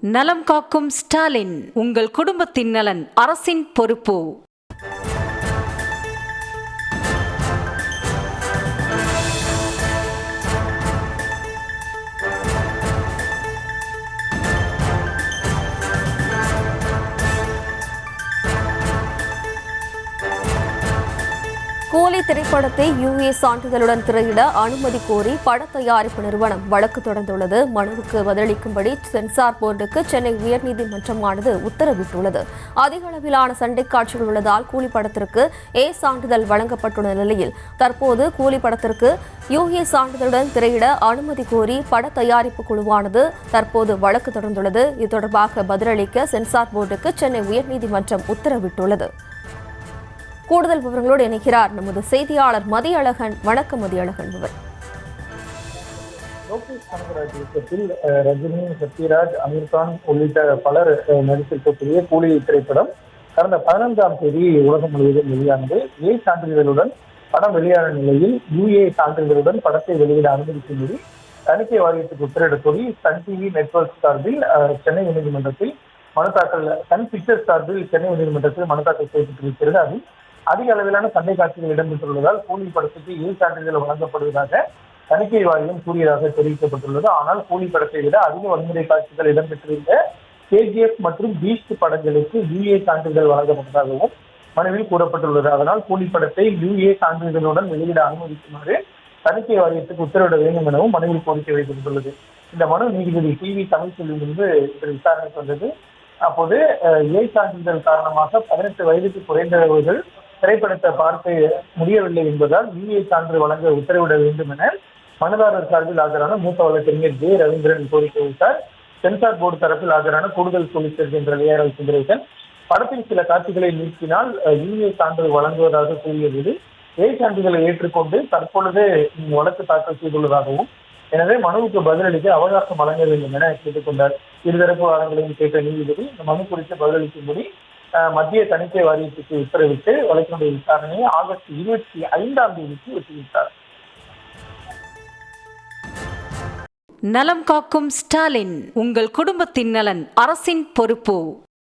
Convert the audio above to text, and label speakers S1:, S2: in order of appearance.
S1: நலம் காக்கும் ஸ்டாலின், உங்கள் குடும்பத்தின் நலன் அரசின் பொறுப்பு.
S2: கூலி திரைப்படத்தை யுஏ சான்றிதழுடன் திரையிட அனுமதி கோரி பட தயாரிப்பு நிறுவனம் வழக்கு தொடர்ந்துள்ளது. மனுவுக்கு பதிலளிக்கும்படி சென்சார் போர்டுக்கு சென்னை உயர்நீதிமன்றமானது உத்தரவிட்டுள்ளது. அதிக அளவிலான சண்டை காட்சிகள் உள்ளதால் கூலி படத்திற்கு ஏ சான்றிதழ் வழங்கப்பட்டுள்ள நிலையில் தற்போது கூலி படத்திற்கு யுஏ சான்றிதழுடன் திரையிட அனுமதி கோரி பட தயாரிப்பு குழுவானது தற்போது வழக்கு தொடர்ந்துள்ளது. இது தொடர்பாக பதிலளிக்க சென்சார் போர்டுக்கு சென்னை உயர்நீதிமன்றம் உத்தரவிட்டுள்ளது. கூடுதல் விவரங்களோடு இணைக்கிறார் நமது செய்தியாளர் மதியழகன். வணக்கம் மதியழகன்.
S3: லோகேஷ் கனகராஜ் இயக்கத்தில் ரஜினி, சத்யராஜ், அமீர்கான் உள்ளிட்ட பலர் நடித்திருக்கக்கூடிய கூலி திரைப்படம் கடந்த 15ஆம் தேதி உலகம் முழுவதும் வெளியானது. ஏ சான்றிதழுடன் படம் வெளியான நிலையில் யுஏ சான்றிதழுடன் படத்தை வெளியிட அனுமதிக்கும்படி தணிக்கை வாரியத்துக்கு உத்தரவிடக் கோரி சன் டிவி நெட்வொர்க் சார்பில் சென்னை உயர்நீதிமன்றத்தில் மனு தாக்கல், சன் பிக்சர்ஸ் சார்பில் சென்னை உயர்நீதிமன்றத்தில் மனு தாக்கல் செய்யப்பட்டிருக்கிறது. அதில் அதிக அளவிலான சண்டை காட்சிகள் இடம்பெற்றுள்ளதால் கூலி படத்துக்கு ஏ சான்றிதழ் வழங்கப்படுவதாக தணிக்கை வாரியம் கூறியதாக தெரிவிக்கப்பட்டுள்ளது. ஆனால் கூலி படத்தை விட அதிக வன்முறை காட்சிகள் இடம்பெற்றிருந்த கேஜிஎஃப் மற்றும் பீஸ்ட் படங்களுக்கு யுஏ சான்றிதழ் வழங்கப்பட்டதாகவும் மனுவில் கூறப்பட்டுள்ளது. அதனால் கூலி படத்தை யுஏ சான்றிதழுடன் வெளியிட அனுமதிக்குமாறு தணிக்கை வாரியத்துக்கு உத்தரவிட வேண்டும் எனவும் மனுவில் கோரிக்கை வைக்கப்பட்டுள்ளது. இந்த மனு நீதிபதி டிவி தமிழ்ச்செல்வி முன்பு விசாரணைக்கு வந்தது. அப்போது ஏ சான்றிதழ் காரணமாக 18 வயதுக்கு குறைந்தவர்கள் திரைப்படத்தை பார்க்க முடியவில்லை என்பதால் யுஏ சான்று வழங்க உத்தரவிட வேண்டும் என மனுதாரர் சார்பில் ஆஜரான மூத்த வழக்கறிஞர் ஜே ரவீந்திரன் கோரிக்கை வைத்தார். சென்சார் போர்டு தரப்பில் ஆஜரான கூடுதல் சொலிசிட்டர் ஜெனரல் ஏ.ஆர். சுந்தரேசன் படத்தில் சில காட்சிகளை நீக்கினால் யுஏ சான்று வழங்குவதாக கூறியபோது ஏ சான்றிதழை ஏற்றுக்கொண்டு தற்பொழுது வழக்கு தாக்கல் செய்துள்ளதாகவும், எனவே மனுவுக்கு பதிலளிக்க அவகாசம் வழங்க வேண்டும் என கேட்டுக்கொண்டார். இருதரப்பு வாதங்களையும் கேட்ட நீதிபதி இந்த மனு குறித்து பதிலளிக்கும்படி மத்திய தணிக்கை வாரியத்துக்கு உத்தரவிட்டு வழக்கினுடைய விசாரணையை ஆகஸ்ட் 25ஆம் தேதிக்கு ஒத்திவைத்தார்.
S1: நலம் காக்கும் ஸ்டாலின், உங்கள் குடும்பத்தின் நலன் அரசின் பொறுப்பு.